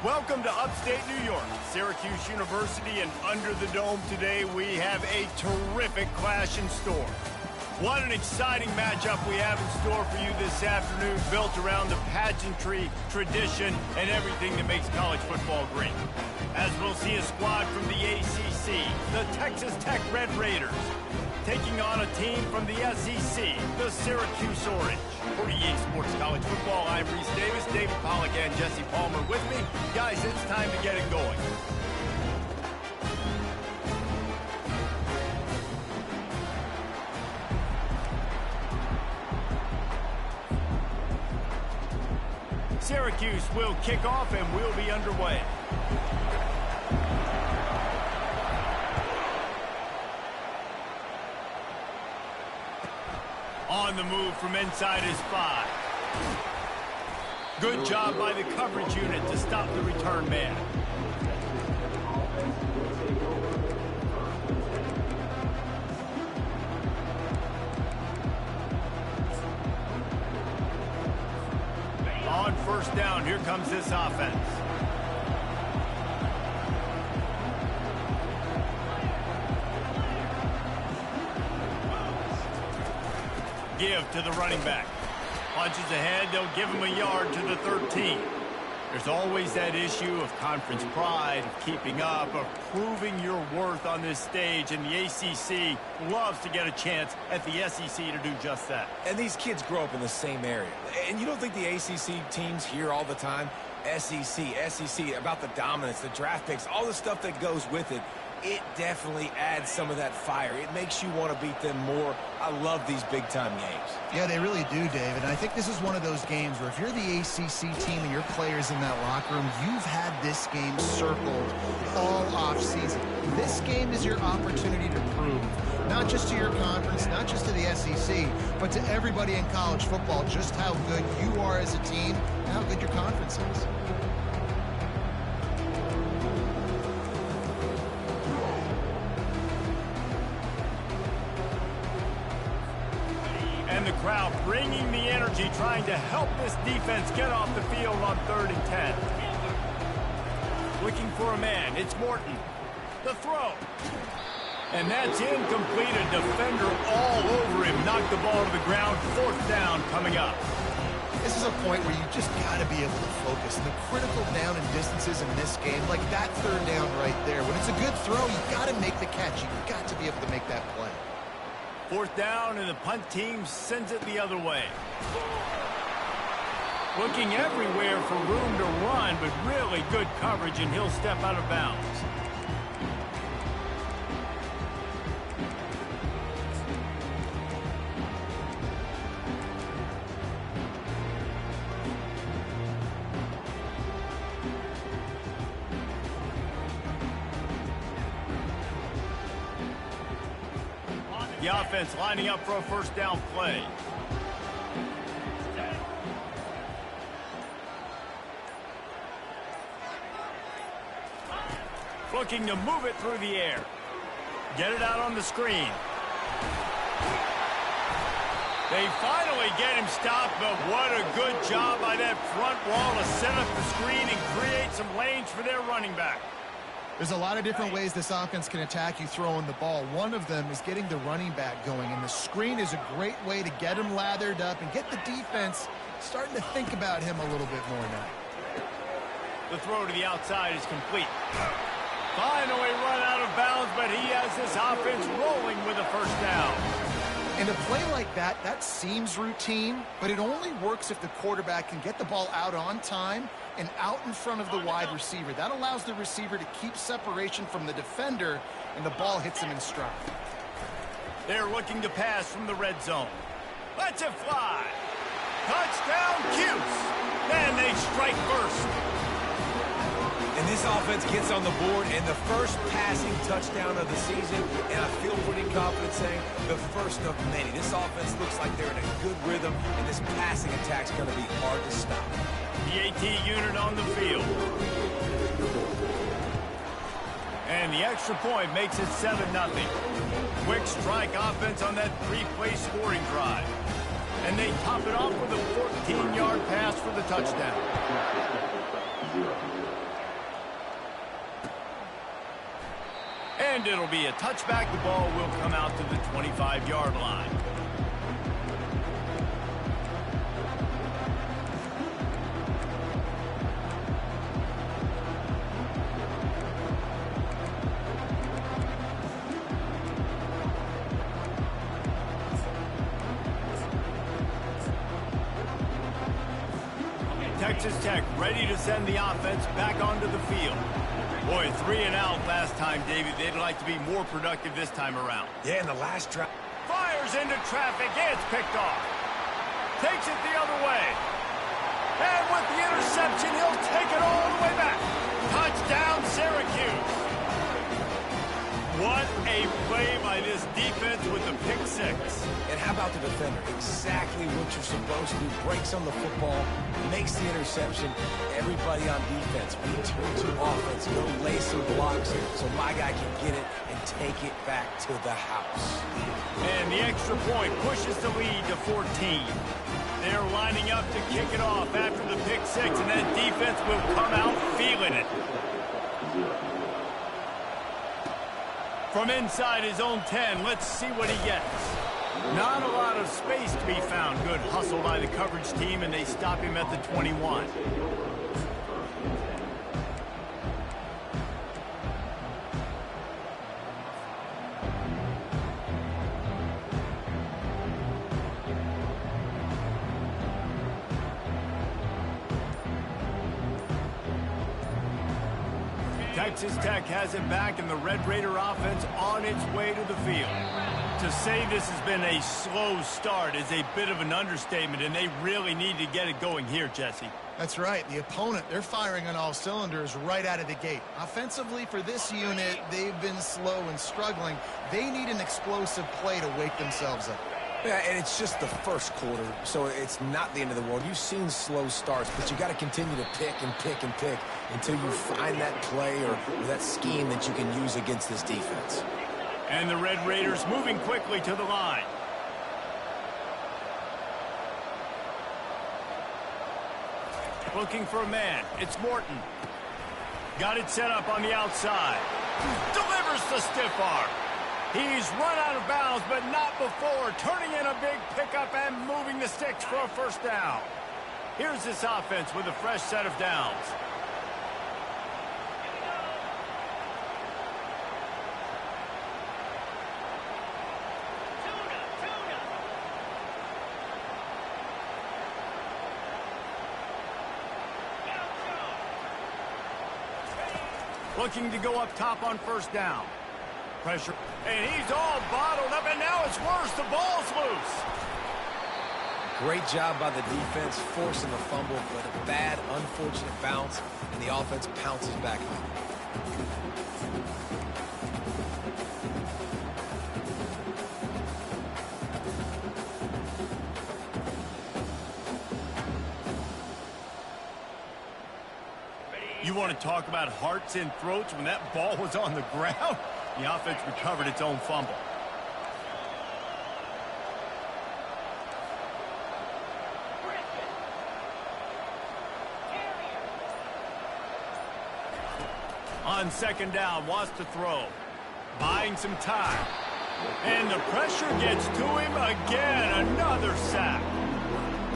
Welcome to upstate New York, Syracuse University, and under the dome today we have a terrific clash in store. What an exciting matchup we have in store for you this afternoon, built around the pageantry, tradition, and everything that makes college football great. As we'll see a squad from the ACC, the Texas Tech Red Raiders, taking on a team from the SEC, the Syracuse Orange. For EA Sports College Football, I'm Reese Davis, David Pollack, and Jesse Palmer with me. Guys, it's time to get it going. Syracuse will kick off and we'll be underway. On the move from inside his 5. Good job by the coverage unit to stop the return man. On first down, here comes this offense. Give to the running back. Punches ahead, they'll give him a yard to the 13. There's always that issue of conference pride, of keeping up, of proving your worth on this stage, and the ACC loves to get a chance at the SEC to do just that. And these kids grow up in the same area. And you don't think the ACC teams hear all the time, SEC, about the dominance, the draft picks, all the stuff that goes with it. It definitely adds some of that fire. It makes you want to beat them more. I love these big-time games. Yeah, they really do, David. I think this is one of those games where if you're the ACC team and your players in that locker room, you've had this game circled all offseason. This game is your opportunity to prove, not just to your conference, not just to the SEC, but to everybody in college football, just how good you are as a team and how good your conference is. And the crowd bringing the energy, trying to help this defense get off the field on 3rd and 10. Looking for a man, it's Morton. The throw. And that's incomplete. A defender all over him. Knocked the ball to the ground. 4th down coming up. This is a point where you just got to be able to focus. And the critical down and distances in this game, like that 3rd down right there. When it's a good throw, you got to make the catch. You've got to be able to make that play. 4th down, and the punt team sends it the other way. Looking everywhere for room to run, but really good coverage, and he'll step out of bounds. The offense lining up for a 1st down play. Looking to move it through the air. Get it out on the screen. They finally get him stopped, but what a good job by that front wall to set up the screen and create some lanes for their running back. There's a lot of different ways this offense can attack you throwing the ball. One of them is getting the running back going, and the screen is a great way to get him lathered up and get the defense starting to think about him a little bit more now. The throw to the outside is complete. Finally run out of bounds, but he has this offense rolling with a 1st down. In a play like that, that seems routine, but it only works if the quarterback can get the ball out on time and out in front of the wide receiver. That allows the receiver to keep separation from the defender, and the ball hits him in stride. They're looking to pass from the red zone. Let's it fly. Touchdown, Cuse. And they strike first. And this offense gets on the board, and the first passing touchdown of the season, and I feel pretty confident saying the first of many. This offense looks like they're in a good rhythm, and this passing attack's going to be hard to stop. The AT unit on the field. And the extra point makes it 7-0. Quick strike offense on that 3-play scoring drive. And they top it off with a 14-yard pass for the touchdown. And it'll be a touchback. The ball will come out to the 25-yard line. Texas Tech ready to send the offense back onto the field. Boy, 3 and out last time, David. They'd like to be more productive this time around. Yeah, in the last drive. Fires into traffic. It's picked off. Takes it the other way. And with the interception, he'll take it all the way back. Touchdown, Syracuse. What a play by this defense with the pick six. And how about the defender? Exactly what you're supposed to do. Breaks on the football, makes the interception. Everybody on defense, we turn to offense. Go lay some blocks so my guy can get it and take it back to the house. And the extra point pushes the lead to 14. They're lining up to kick it off after the pick six, and that defense will come out feeling it. From inside his own 10, let's see what he gets. Not a lot of space to be found. Good hustle by the coverage team, and they stop him at the 21. Texas Tech has it back, and the Red Raider offense on its way to the field. To say this has been a slow start is a bit of an understatement, and they really need to get it going here, Jesse. That's right. The opponent, they're firing on all cylinders right out of the gate. Offensively, for this unit, they've been slow and struggling. They need an explosive play to wake themselves up. Yeah, and it's just the first quarter, so it's not the end of the world. You've seen slow starts, but you got to continue to pick and pick and pick until you find that play or that scheme that you can use against this defense. And the Red Raiders moving quickly to the line. Looking for a man. It's Morton. Got it set up on the outside. Delivers the stiff arm. He's run out of bounds, but not before. Turning in a big pickup and moving the sticks for a first down. Here's this offense with a fresh set of downs. Looking to go up top on first down. Pressure. And he's all bottled up, and now it's worse. The ball's loose. Great job by the defense, forcing the fumble, but a bad, unfortunate bounce, and the offense pounces back on it. You want to talk about hearts and throats when that ball was on the ground? The offense recovered its own fumble. On second down, wants to throw. Buying some time. And the pressure gets to him again. Another sack.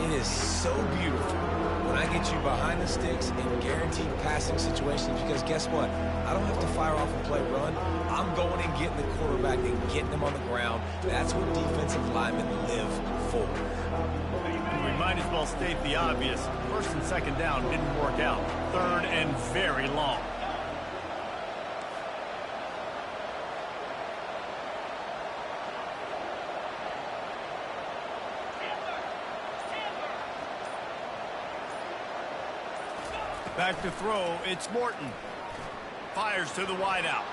It is so beautiful when I get you behind the sticks in guaranteed passing situations, because guess what? I don't have to fire off a play run. I'm going and getting the quarterback and getting him on the ground. That's what defensive linemen live for. We might as well state the obvious. First and second down didn't work out. Third and very long. Back to throw, it's Morton. Fires to the wideout.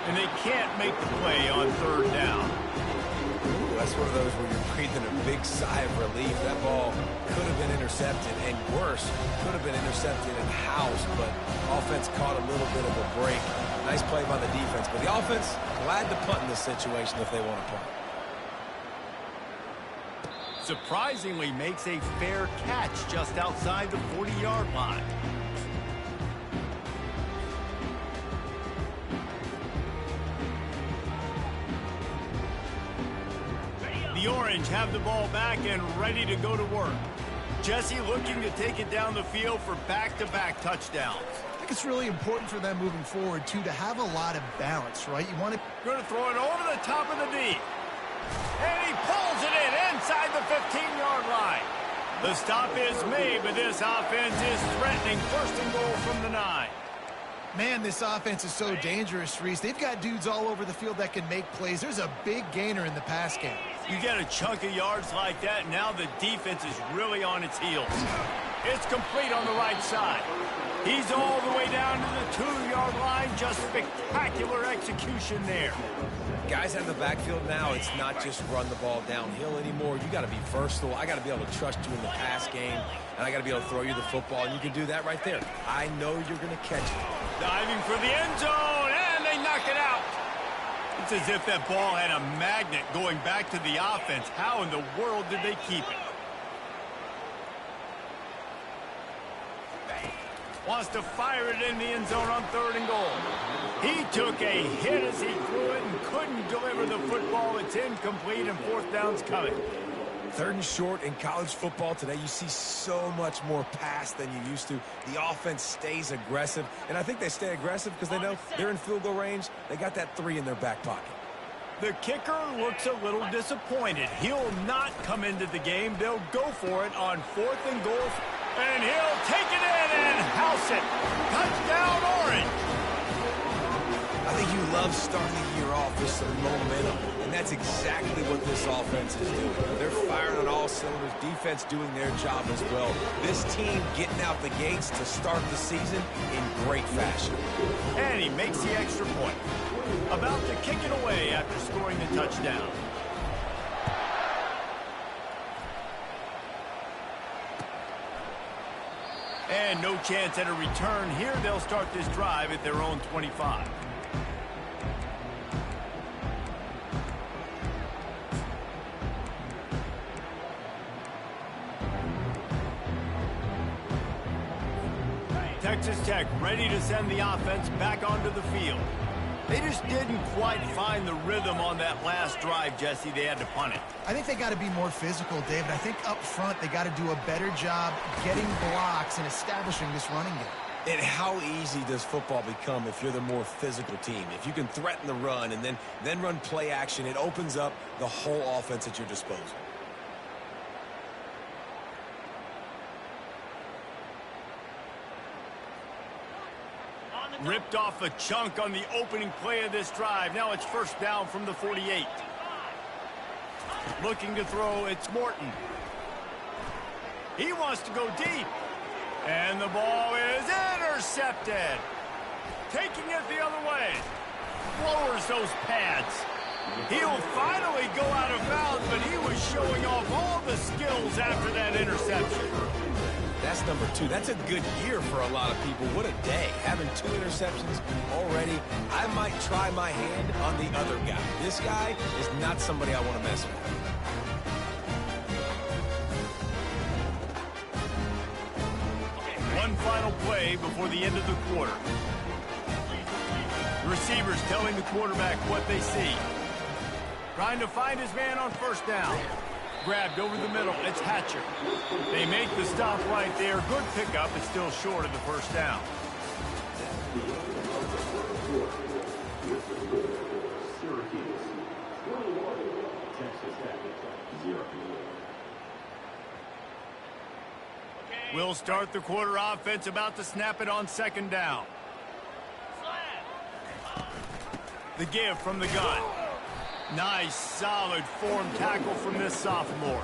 And they can't make the play on third down. Ooh, that's one of those where you're breathing a big sigh of relief. That ball could have been intercepted, and worse, could have been intercepted and housed, but offense caught a little bit of a break. Nice play by the defense, but the offense glad to punt in this situation if they want to punt. Surprisingly makes a fair catch just outside the 40-yard line. The Orange have the ball back and ready to go to work. Jesse looking to take it down the field for back-to-back touchdowns. I think it's really important for them moving forward, too, to have a lot of balance, right? You want to... Going to throw it over the top of the D. And he pulls it in inside the 15-yard line. The stop is made, but this offense is threatening. First and goal from the 9. Man, this offense is so dangerous, Reese. They've got dudes all over the field that can make plays. There's a big gainer in the pass game. You get a chunk of yards like that, now the defense is really on its heels. It's complete on the right side. He's all the way down to the 2-yard line. Just spectacular execution there. Guys out of the backfield now, it's not just run the ball downhill anymore. You got to be versatile. I got to be able to trust you in the pass game, and I got to be able to throw you the football, and you can do that right there. I know you're going to catch it. Diving for the end zone, and they knock it out. It's as if that ball had a magnet going back to the offense. How in the world did they keep it? Wants to fire it in the end zone on 3rd and goal. He took a hit as he threw it and couldn't deliver the football. It's incomplete, and 4th down's coming. 3rd and short in college football today, you see so much more pass than you used to. The offense stays aggressive, and I think they stay aggressive because they know they're in field goal range. They got that 3 in their back pocket. The kicker looks a little disappointed. He'll not come into the game. They'll go for it on 4th and goal. And he'll take it in and house it. Touchdown, Orange. I think you love starting the year off with some momentum, and that's exactly what this offense is doing. They're firing on all cylinders, defense doing their job as well. This team getting out the gates to start the season in great fashion. And he makes the extra point. About to kick it away after scoring the touchdown. And no chance at a return here. They'll start this drive at their own 25. Texas Tech ready to send the offense back onto the field. They just didn't quite find the rhythm on that last drive, Jesse. They had to punt it. I think they got to be more physical, David. I think up front they got to do a better job getting blocks and establishing this running game. And how easy does football become if you're the more physical team? If you can threaten the run and then run play action, it opens up the whole offense at your disposal. Ripped off a chunk on the opening play of this drive. Now it's 1st down from the 48. Looking to throw, it's Morton. He wants to go deep. And the ball is intercepted. Taking it the other way. Lowers those pads. He'll finally go out of bounds, but he was showing off all the skills after that interception. That's number 2. That's a good year for a lot of people. What a day. Having 2 interceptions already. I might try my hand on the other guy. This guy is not somebody I want to mess with. One final play before the end of the quarter. Receivers telling the quarterback what they see. Trying to find his man on 1st down. Grabbed over the middle. It's Hatcher. They make the stop right there. Good pickup. It's still short of the 1st down. We'll start the quarter offense, about to snap it on 2nd down. The give from the gun. Nice, solid form tackle from this sophomore.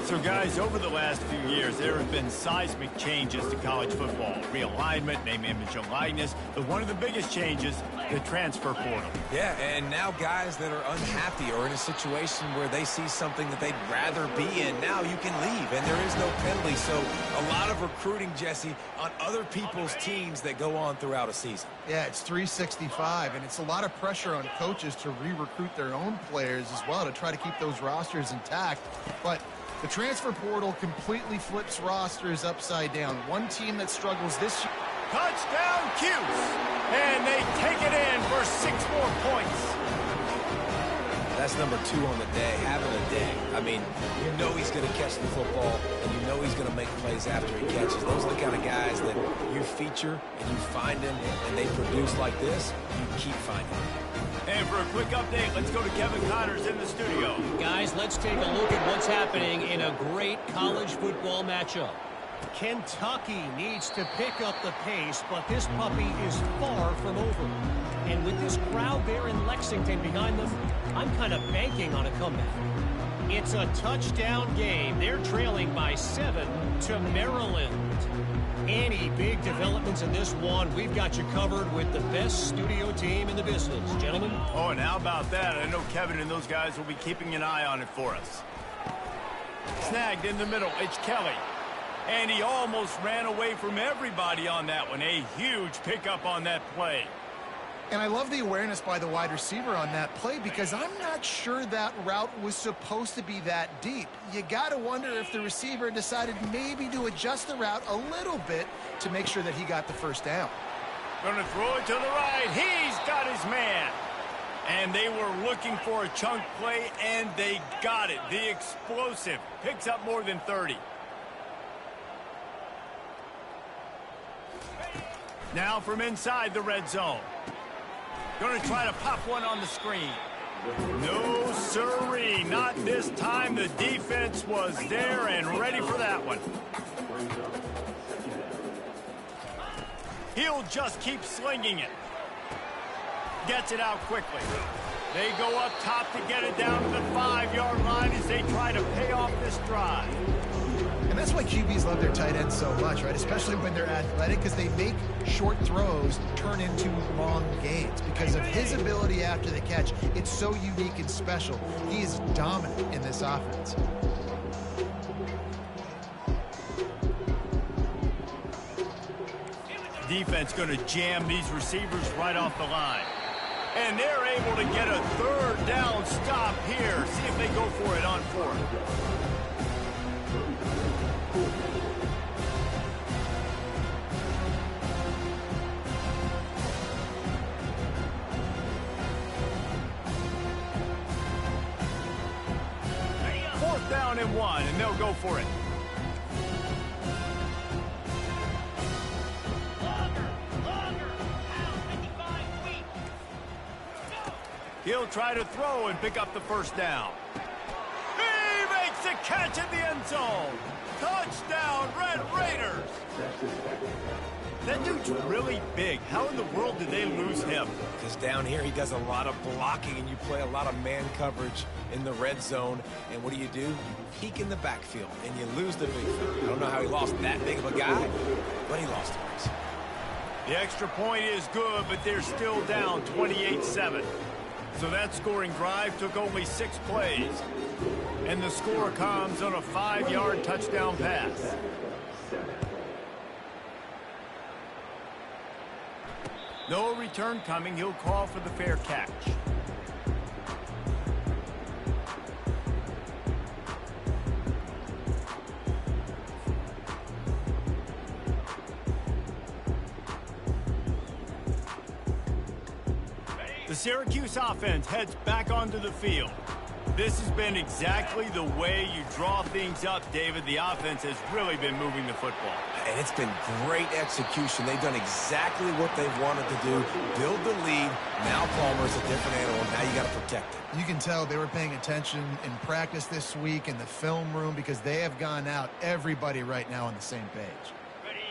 So, guys, over the last few years, there have been seismic changes to college football. Realignment, name, image, and likeness. But one of the biggest changes, the transfer portal. Yeah, and now guys that are unhappy or in a situation where they see something that they'd rather be in, now you can leave, and there is no penalty. So a lot of recruiting, Jesse, on other people's teams that go on throughout a season. Yeah, it's 365, and it's a lot of pressure on coaches to re-recruit their own players as well to try to keep those rosters intact. But the transfer portal completely flips rosters upside down. One team that struggles this year. Touchdown, Cuse! And they take it in for 6 more points. That's number 2 on the day, having a day. I mean, you know he's going to catch the football, and you know he's going to make plays after he catches. Those are the kind of guys that you feature and you find them, and they produce like this, you keep finding them. And for a quick update, let's go to Kevin Connors in the studio. Guys, let's take a look at what's happening in a great college football matchup. Kentucky needs to pick up the pace, but this puppy is far from over. And with this crowd there in Lexington behind them, I'm kind of banking on a comeback. It's a touchdown game. They're trailing by 7 to Maryland. Any big developments in this one, we've got you covered with the best studio team in the business. Gentlemen? Oh, and how about that? I know Kevin and those guys will be keeping an eye on it for us. Snagged in the middle, it's Kelly. And he almost ran away from everybody on that one. A huge pickup on that play. And I love the awareness by the wide receiver on that play because I'm not sure that route was supposed to be that deep. You got to wonder if the receiver decided maybe to adjust the route a little bit to make sure that he got the first down. Going to throw it to the right. He's got his man. And they were looking for a chunk play, and they got it. The explosive picks up more than 30. Now from inside the red zone. Going to try to pop one on the screen. No, sirree. Not this time. The defense was there and ready for that one. He'll just keep slinging it. Gets it out quickly. They go up top to get it down to the 5-yard line as they try to pay off this drive. And that's why QBs love their tight ends so much, right? Especially when they're athletic, because they make short throws turn into long gains. Because of his ability after the catch, it's so unique and special. He is dominant in this offense. Defense going to jam these receivers right off the line. And they're able to get a third down stop here. See if they go for it on 4th. Down and 1, and they'll go for it. He'll try to throw and pick up the first down. He makes the catch in the end zone. Touchdown, Red Raiders. That dude's really big. How in the world did they lose him? Because down here he does a lot of blocking, and you play a lot of man coverage in the red zone. And what do? You peek in the backfield, and you lose the big thing. I don't know how he lost that big of a guy, but he lost the race. The extra point is good, but they're still down 28-7. So that scoring drive took only 6 plays. And the score comes on a 5-yard touchdown pass. No return coming. He'll call for the fair catch. The Syracuse offense heads back onto the field. This has been exactly the way you draw things up, David. The offense has really been moving the football. And it's been great execution. They've done exactly what they wanted to do. Build the lead. Now Palmer's a different animal. Now you got to protect it. You can tell they were paying attention in practice this week in the film room because they have gone out, everybody right now on the same page.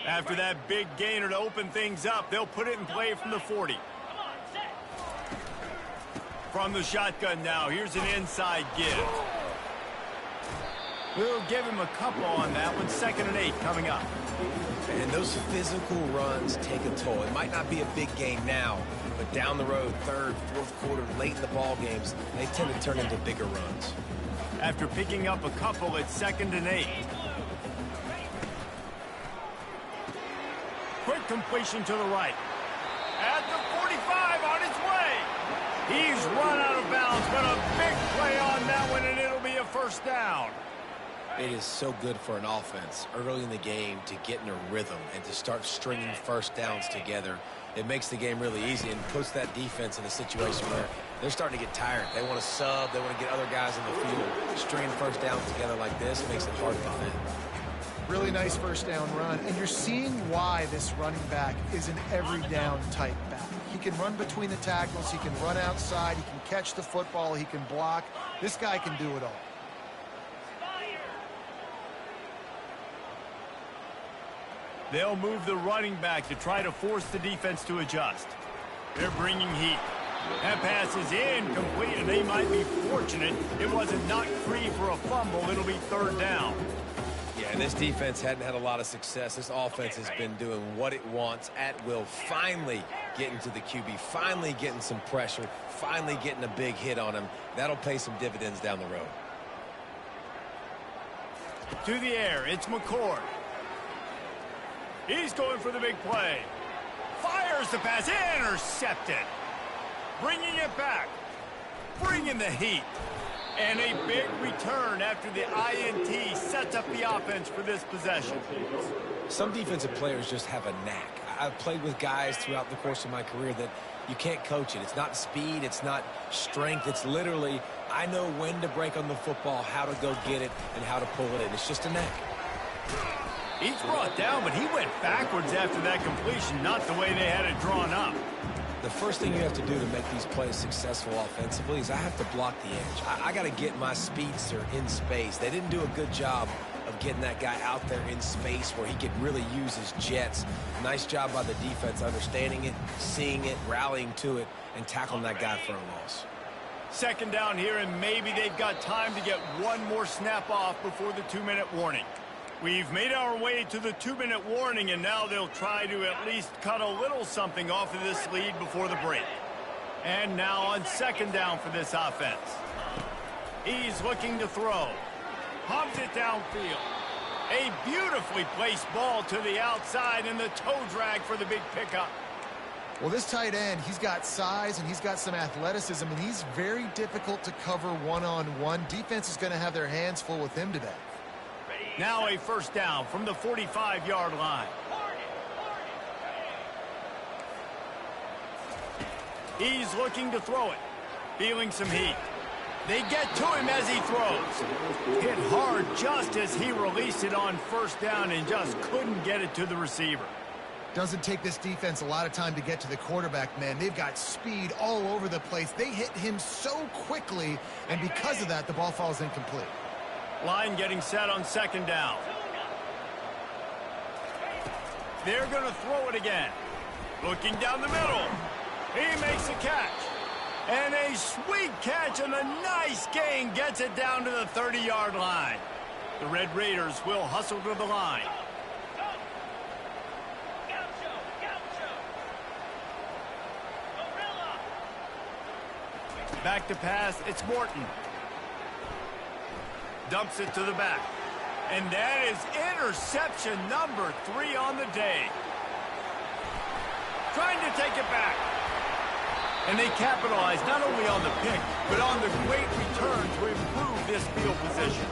After that big gainer to open things up, they'll put it in play from the 40. From the shotgun now, here's an inside give. We'll give him a couple on that one. 2nd and 8 coming up. And those physical runs take a toll. It might not be a big game now, but down the road, 3rd, 4th quarter, late in the ball games, they tend to turn into bigger runs. After picking up a couple, it's 2nd and 8. Quick completion to the right. At the 45 on its way. He's run out of bounds, but a big play on that one, and it'll be a first down. It is so good for an offense early in the game to get in a rhythm and to start stringing first downs together. It makes the game really easy and puts that defense in a situation where They're starting to get tired. They want to sub. They want to get other guys in the field. Stringing first downs together like this makes it hard to defend. Really nice first down run, and you're seeing why this running back is an every down type back. He can run between the tackles, he can run outside, he can catch the football, he can block. This guy can do it all. They'll move the running back to try to force the defense to adjust. They're bringing heat. That pass is incomplete, and they might be fortunate it wasn't knocked free for a fumble. It'll be third down. Yeah, and this defense hadn't had a lot of success. This offense has been doing what it wants at will, finally getting to the QB, finally getting some pressure, finally getting a big hit on him. That'll pay some dividends down the road. To the air, it's McCord. He's going for the big play. Fires the pass, intercepted. Bringing it back. Bringing the heat. And a big return after the INT sets up the offense for this possession. Some defensive players just have a knack. I've played with guys throughout the course of my career that you can't coach it. It's not speed, it's not strength. It's literally, I know when to break on the football, how to go get it, and how to pull it in. It's just a knack. He's brought down, but he went backwards after that completion, not the way they had it drawn up. The first thing you have to do to make these plays successful offensively is I have to block the edge. I got to get my speedster in space. They didn't do a good job of getting that guy out there in space where he could really use his jets. Nice job by the defense understanding it, seeing it, rallying to it, and tackling that guy for a loss. Second down here, and maybe they've got time to get one more snap off before the 2-minute warning. We've made our way to the 2-minute warning, and now they'll try to at least cut a little something off of this lead before the break. And now on second down for this offense. He's looking to throw. Pumps it downfield. A beautifully placed ball to the outside, and the toe drag for the big pickup. Well, this tight end, he's got size and he's got some athleticism, and he's very difficult to cover one-on-one. Defense is going to have their hands full with him today. Now a first down from the 45-yard line. He's looking to throw it. Feeling some heat. They get to him as he throws. Hit hard just as he released it on first down and just couldn't get it to the receiver. Doesn't take this defense a lot of time to get to the quarterback, man. They've got speed all over the place. They hit him so quickly, and because of that, the ball falls incomplete. Line getting set on second down. They're going to throw it again. Looking down the middle. He makes a catch. And a sweet catch and a nice gain gets it down to the 30-yard line. The Red Raiders will hustle to the line. Back to pass, it's Morton. Dumps it to the back. And that is interception number 3 on the day. Trying to take it back. And they capitalize not only on the pick, but on the great return to improve this field position.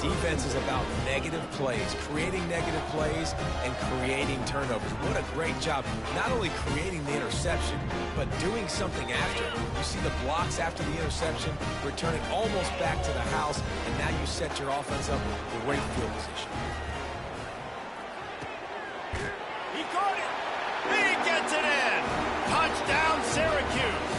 Defense is about negative plays, creating negative plays and creating turnovers. What a great job, not only creating the interception, but doing something after. You see the blocks after the interception, returning almost back to the house, and now you set your offense up with great field position. He caught it. He gets it in. Touchdown, Syracuse.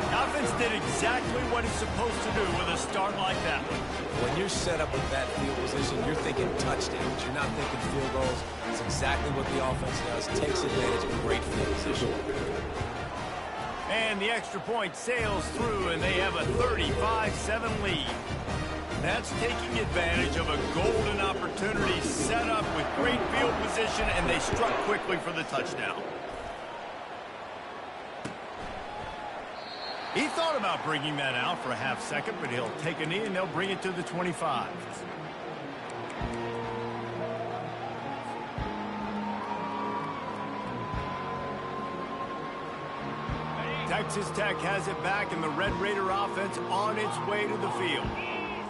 The offense did exactly what it's supposed to do with a start like that one. When you're set up with that field position, you're thinking touchdowns. You're not thinking field goals. It's exactly what the offense does. Takes advantage of great field position. And the extra point sails through, and they have a 35-7 lead. That's taking advantage of a golden opportunity set up with great field position, and they struck quickly for the touchdown. He thought about bringing that out for a half second, but he'll take a knee and they'll bring it to the 25. Texas Tech has it back, and the Red Raider offense on its way to the field.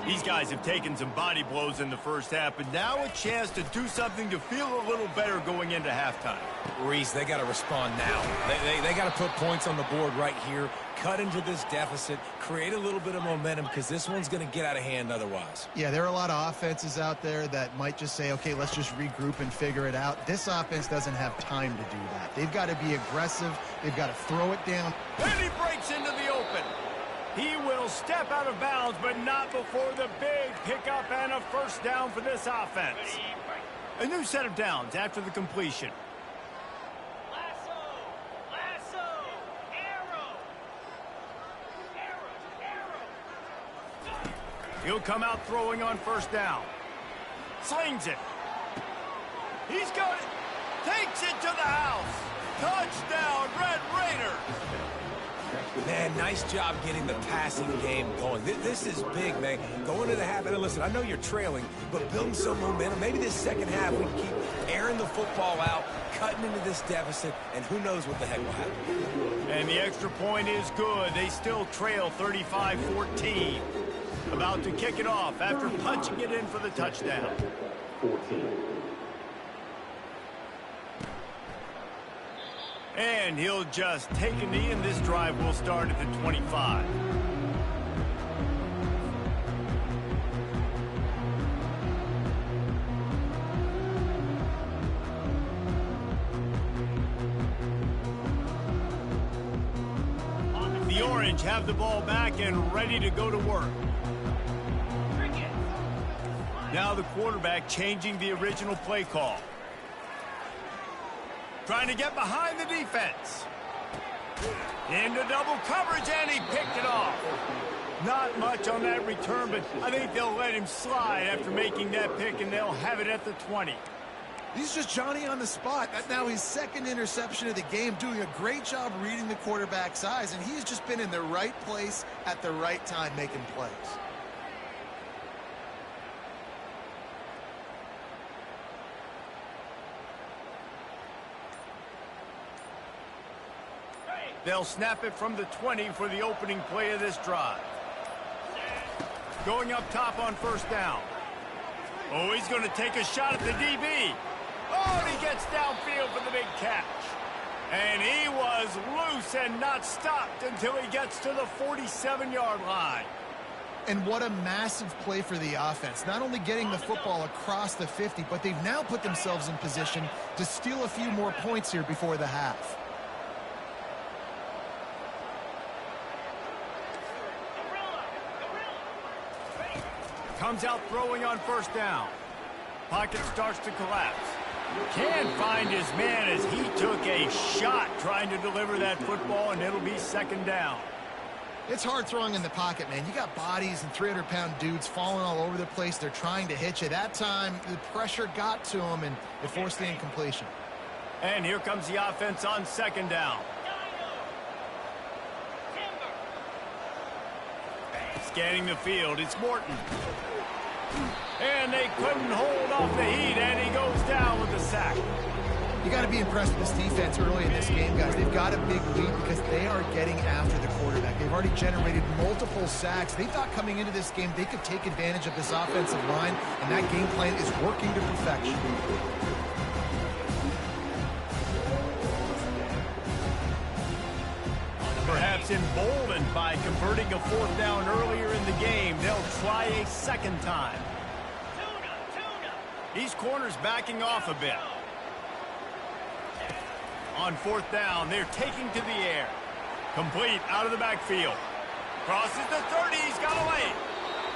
These guys have taken some body blows in the first half, but now a chance to do something to feel a little better going into halftime. Reese, they got to respond now. They got to put points on the board right here, cut into this deficit, create a little bit of momentum, because this one's going to get out of hand otherwise. Yeah, there are a lot of offenses out there that might just say, okay, let's just regroup and figure it out. This offense doesn't have time to do that. They've got to be aggressive. They've got to throw it down. And he breaks into the open. He will step out of bounds, but not before the big pickup and a first down for this offense. A new set of downs after the completion. He'll come out throwing on first down. Slings it. He's got it. Takes it to the house. Touchdown, Red Raiders. Man, nice job getting the passing game going. This is big, man. Going to the half, and listen, I know you're trailing, but building some momentum. Maybe this second half we can keep airing the football out, cutting into this deficit, and who knows what the heck will happen. And the extra point is good. They still trail 35-14. About to kick it off after punching it in for the touchdown. 14. And he'll just take a knee, and this drive will start at the 25. The Orange have the ball back and ready to go to work. Now the quarterback changing the original play call. Trying to get behind the defense. Into double coverage, and he picked it off. Not much on that return, but I think they'll let him slide after making that pick, and they'll have it at the 20. He's just Johnny on the spot. That's now his second interception of the game, doing a great job reading the quarterback's eyes, and he's just been in the right place at the right time making plays. They'll snap it from the 20 for the opening play of this drive. Going up top on first down. Oh, he's going to take a shot at the DB. Oh, and he gets downfield for the big catch. And he was loose and not stopped until he gets to the 47-yard line. And what a massive play for the offense. Not only getting the football across the 50, but they've now put themselves in position to steal a few more points here before the half. Comes out throwing on first down. Pocket starts to collapse. Can't find his man as he took a shot trying to deliver that football, and it'll be second down. It's hard throwing in the pocket, man. You got bodies and 300-pound dudes falling all over the place. They're trying to hit you. That time, the pressure got to him, and it forced the incompletion. And here comes the offense on second down. Scanning the field, it's Morton. And they couldn't hold off the heat, and he goes down with the sack. You got to be impressed with this defense early in this game, guys. They've got a big lead because they are getting after the quarterback. They've already generated multiple sacks. They thought coming into this game they could take advantage of this offensive line, and that game plan is working to perfection. Perhaps emboldened by converting a fourth down earlier in the game, they'll try a second time. These corners backing off a bit. On fourth down, they're taking to the air. Complete out of the backfield. Crosses the 30, he's got away.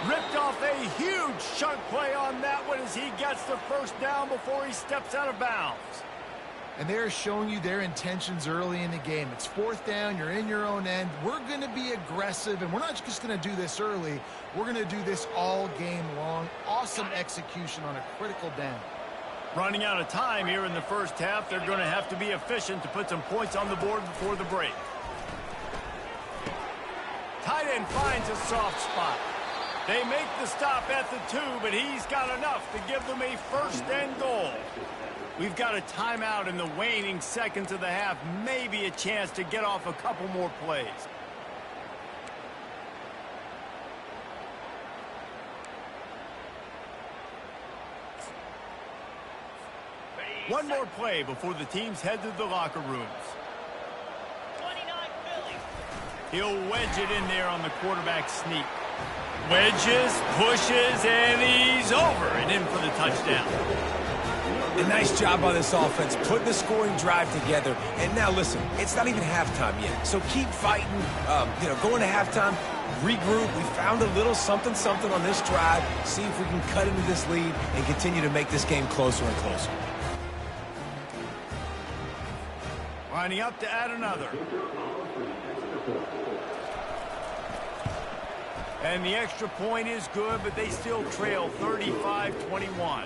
Ripped off a huge chunk play on that one as he gets the first down before he steps out of bounds. And they're showing you their intentions early in the game. It's fourth down, you're in your own end. We're going to be aggressive, and we're not just going to do this early. We're going to do this all game long. Awesome execution on a critical down. Running out of time here in the first half, they're going to have to be efficient to put some points on the board before the break. Tight end finds a soft spot. They make the stop at the 2, but he's got enough to give them a first and goal. We've got a timeout in the waning seconds of the half, maybe a chance to get off a couple more plays. One more play before the teams head to the locker rooms. 29 Philly. He'll wedge it in there on the quarterback sneak. Wedges, pushes, and he's over and in for the touchdown. A nice job by this offense, putting the scoring drive together. And now, listen, it's not even halftime yet. So keep fighting, going to halftime, regroup. We found a little something on this drive. See if we can cut into this lead and continue to make this game closer and closer. Lining up to add another. And the extra point is good, but they still trail 35-21.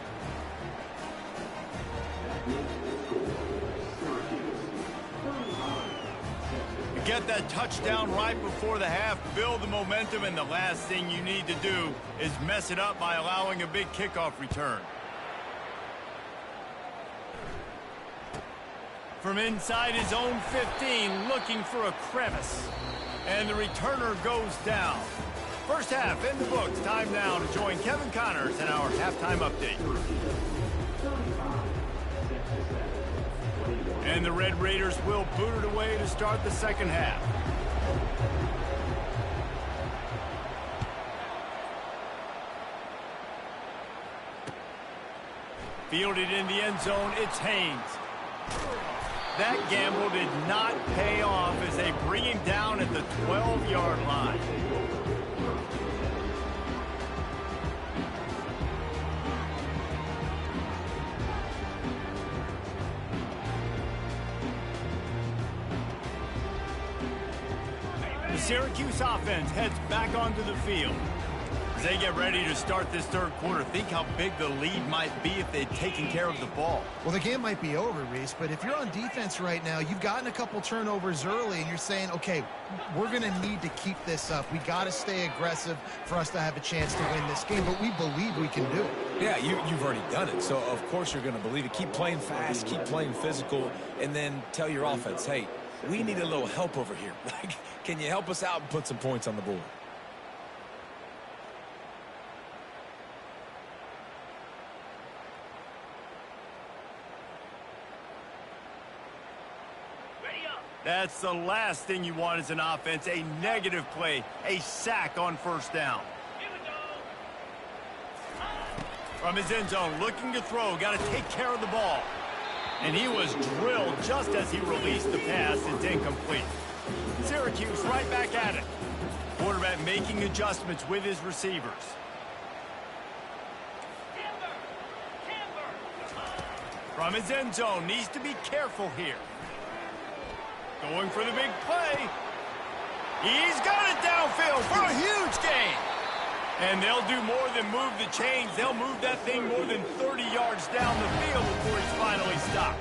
Get that touchdown right before the half, build the momentum, and the last thing you need to do is mess it up by allowing a big kickoff return. From inside his own 15, looking for a crevice. And the returner goes down. First half in the books. Time now to join Kevin Connors in our halftime update. And the Red Raiders will boot it away to start the second half. Fielded in the end zone, it's Haynes. That gamble did not pay off as they bring him down at the 12-yard line. The Syracuse offense heads back onto the field. As they get ready to start this third quarter, think how big the lead might be if they'd taken care of the ball. Well, the game might be over, Reese, but if you're on defense right now, you've gotten a couple turnovers early, and you're saying, okay, we're going to need to keep this up. We got to stay aggressive for us to have a chance to win this game, but we believe we can do it. Yeah, you've already done it, so of course you're going to believe it. Keep playing fast, keep playing physical, and then tell your offense, hey, we need a little help over here. Like, can you help us out and put some points on the board? That's the last thing you want as an offense, a negative play, a sack on first down. From his end zone, looking to throw, got to take care of the ball. And he was drilled just as he released the pass. It's incomplete. Syracuse right back at it. Quarterback making adjustments with his receivers. From his end zone, needs to be careful here. Going for the big play. He's got it downfield for a huge gain. And they'll do more than move the chains. They'll move that thing more than 30 yards down the field before he's finally stopped.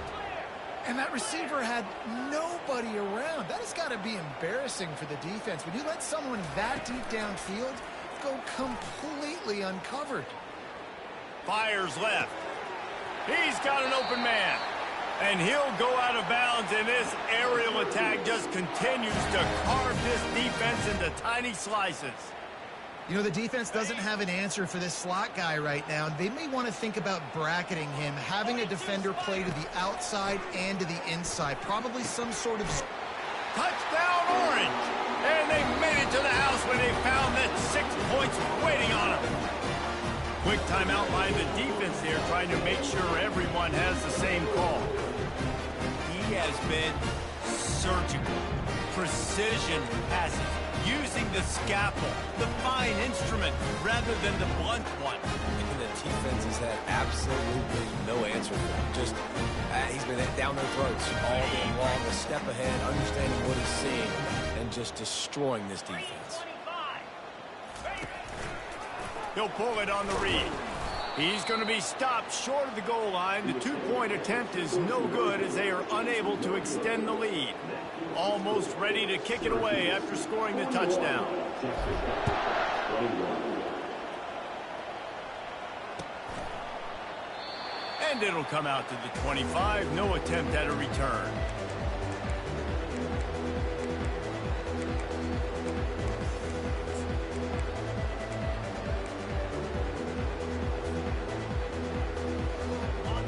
And that receiver had nobody around. That has got to be embarrassing for the defense. When you let someone that deep downfield go completely uncovered. Fires left. He's got an open man. And he'll go out of bounds, and this aerial attack just continues to carve this defense into tiny slices. You know, the defense doesn't have an answer for this slot guy right now. They may want to think about bracketing him, having a defender play to the outside and to the inside. Probably some sort of... Touchdown, Orange! And they made it to the house when they found that 6 points waiting on them. Quick timeout by the defense there, trying to make sure everyone has the same call. He has been surgical, precision passes, using the scalpel, the fine instrument, rather than the blunt one. And the defense has had absolutely no answer for him. Just, he's been down their throats all day long, a step ahead, understanding what he's seeing, and just destroying this defense. He'll pull it on the read. He's going to be stopped short of the goal line. The two-point attempt is no good as they are unable to extend the lead. Almost ready to kick it away after scoring the touchdown. And it'll come out to the 25. No attempt at a return.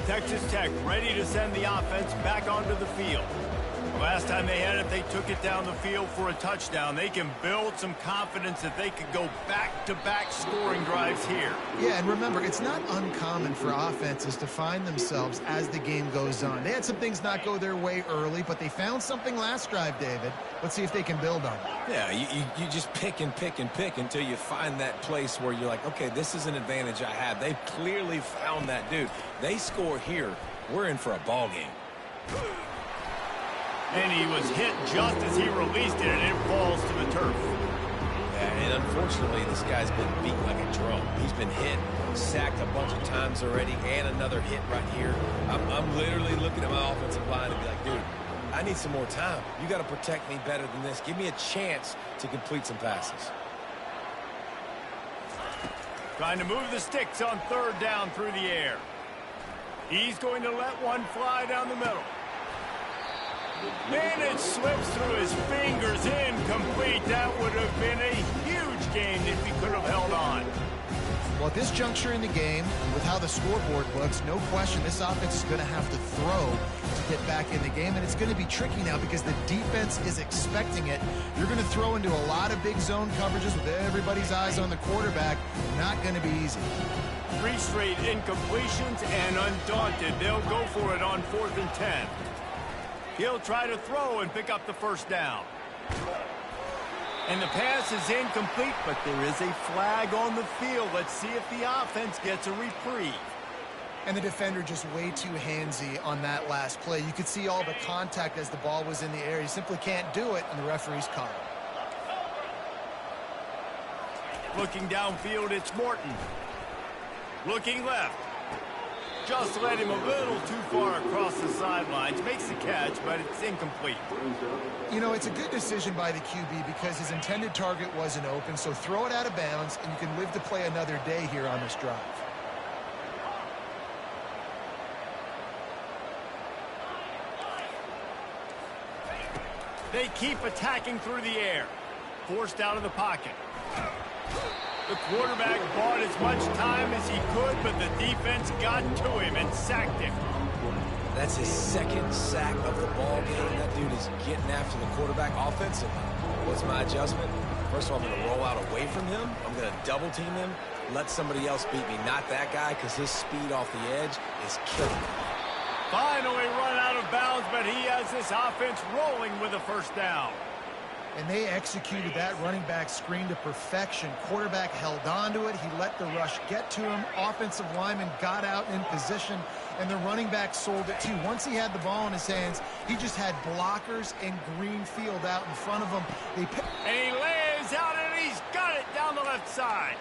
Texas Tech ready to send the offense back onto the field. Last time they had it, they took it down the field for a touchdown. They can build some confidence that they could go back-to-back scoring drives here. Yeah, and remember, it's not uncommon for offenses to find themselves as the game goes on. They had some things not go their way early, but they found something last drive, David. Let's see if they can build on it. Yeah, you just pick and pick and pick until you find that place where you're like, okay, this is an advantage I have. They've clearly found that, dude. They score here, we're in for a ball game. And he was hit just as he released it, and it falls to the turf. Yeah, and unfortunately, this guy's been beat like a drum. He's been hit, sacked a bunch of times already, and another hit right here. I'm literally looking at my offensive line and be like, dude, I need some more time. You got to protect me better than this. Give me a chance to complete some passes. Trying to move the sticks on third down through the air. He's going to let one fly down the middle. And it slips through his fingers, incomplete. That would have been a huge gain if he could have held on. Well, at this juncture in the game, with how the scoreboard looks, no question this offense is going to have to throw to get back in the game, and it's going to be tricky now because the defense is expecting it. You're going to throw into a lot of big zone coverages with everybody's eyes on the quarterback. Not going to be easy. 3 straight incompletions, and undaunted, they'll go for it on 4th and 10. He'll try to throw and pick up the first down. And the pass is incomplete, but there is a flag on the field. Let's see if the offense gets a reprieve. And the defender just way too handsy on that last play. You could see all the contact as the ball was in the air. He simply can't do it, and the referee's caught him. Looking downfield, it's Morton. Looking left. Just led him a little too far across the sidelines. Makes the catch, but it's incomplete. You know, it's a good decision by the QB because his intended target wasn't open, so throw it out of bounds, and you can live to play another day here on this drive. They keep attacking through the air. Forced out of the pocket. The quarterback bought as much time as he could, but the defense got to him and sacked him. That's his second sack of the ball game. That dude is getting after the quarterback offensively. What's my adjustment? First of all, I'm going to roll out away from him. I'm going to double team him. Let somebody else beat me, not that guy, because his speed off the edge is killing him. Finally run out of bounds, but he has this offense rolling with a first down. And they executed that running back screen to perfection. Quarterback held on to it. He let the rush get to him. Offensive lineman got out in position, and the running back sold it too. Once he had the ball in his hands, he just had blockers and green field out in front of him. And he lays out, and he's got it down the left side.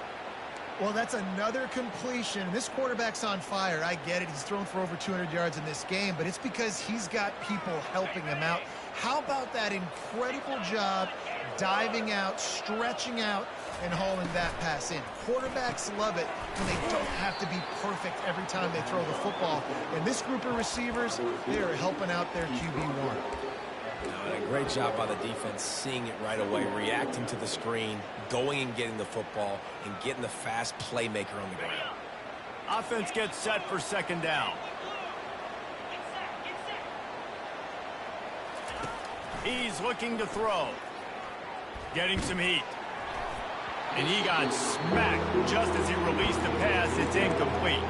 Well, that's another completion. This quarterback's on fire. I get it. He's thrown for over 200 yards in this game, but it's because he's got people helping him out. How about that incredible job diving out, stretching out, and hauling that pass in? Quarterbacks love it when they don't have to be perfect every time they throw the football. And this group of receivers, they are helping out their QB1. And a great job by the defense, seeing it right away, reacting to the screen, going and getting the football, and getting the fast playmaker on the ground. Offense gets set for second down. He's looking to throw. Getting some heat. And he got smacked just as he released the pass. It's incomplete.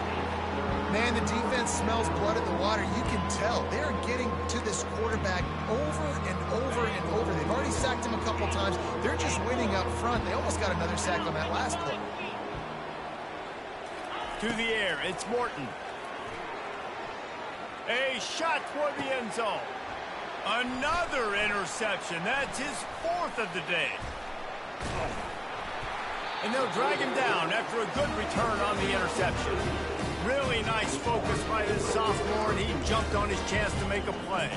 Man, the defense smells blood in the water. You can tell. They're getting to this quarterback over and over and over. They've already sacked him a couple times. They're just winning up front. They almost got another sack on that last play. To the air, it's Morton. A shot toward the end zone. Another interception. That's his 4th of the day. And they'll drag him down after a good return on the interception. Really nice focus by this sophomore, and he jumped on his chance to make a play.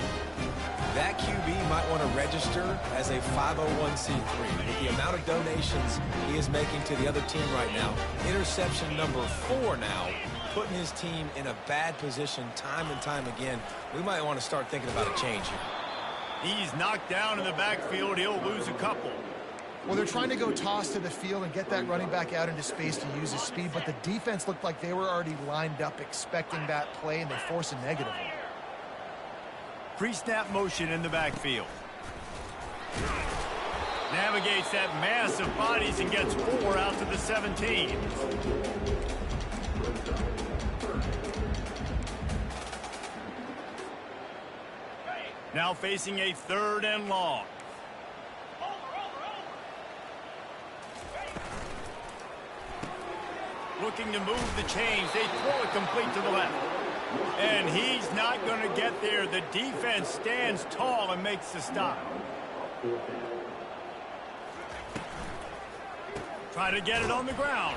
That QB might want to register as a 501c3. With the amount of donations he is making to the other team right now, interception number 4 now, putting his team in a bad position time and time again. We might want to start thinking about a change here. He's knocked down in the backfield. He'll lose a couple. Well, they're trying to go toss to the field and get that running back out into space to use his speed, but the defense looked like they were already lined up expecting that play, and they force a negative one. Pre-snap motion in the backfield. Navigates that mass of bodies and gets 4 out to the 17. Now facing a 3rd and long. Looking to move the chains. They throw it complete to the left. And he's not going to get there. The defense stands tall and makes the stop. Try to get it on the ground.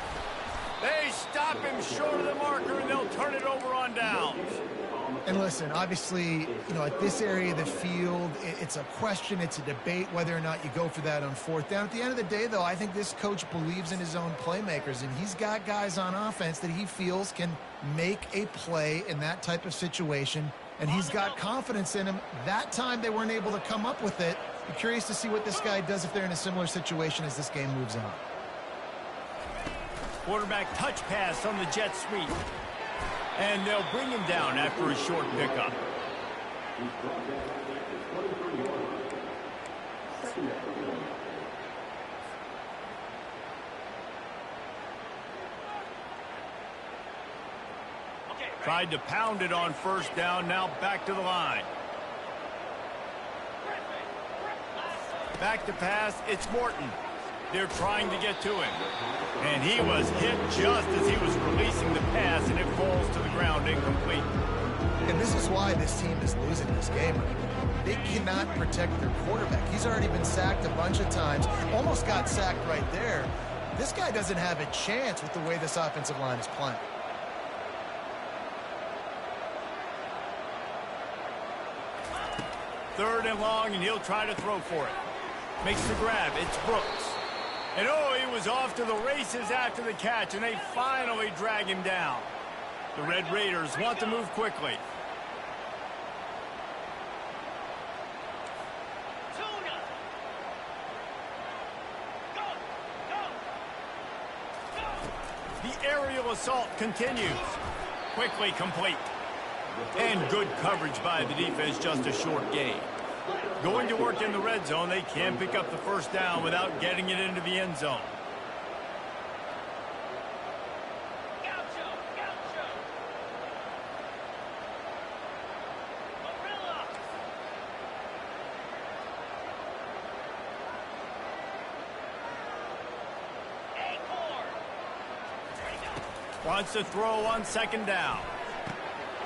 They stop him short of the marker, and they'll turn it over on downs. And listen, obviously, at this area of the field, it's a question, it's a debate whether or not you go for that on 4th down. At the end of the day, though, I think this coach believes in his own playmakers, and he's got guys on offense that he feels can make a play in that type of situation, and he's got confidence in him. That time they weren't able to come up with it. I'm curious to see what this guy does if they're in a similar situation as this game moves on. Quarterback touch pass on the jet sweep. And they'll bring him down after a short pickup. Tried to pound it on 1st down, now back to the line. Back to pass, it's Morton. They're trying to get to him. And he was hit just as he was releasing the pass, and it falls to the ground incomplete. And this is why this team is losing this game. They cannot protect their quarterback. He's already been sacked a bunch of times. Almost got sacked right there. This guy doesn't have a chance with the way this offensive line is playing. Third and long, and he'll try to throw for it. Makes the grab. It's Brooks. And oh, he was off to the races after the catch, and they finally drag him down. The Red Raiders want to move quickly. The aerial assault continues. Quickly complete. And good coverage by the defense, just a short gain. Going to work in the red zone, they can pick up the 1st down without getting it into the end zone. Wants to throw on 2nd down.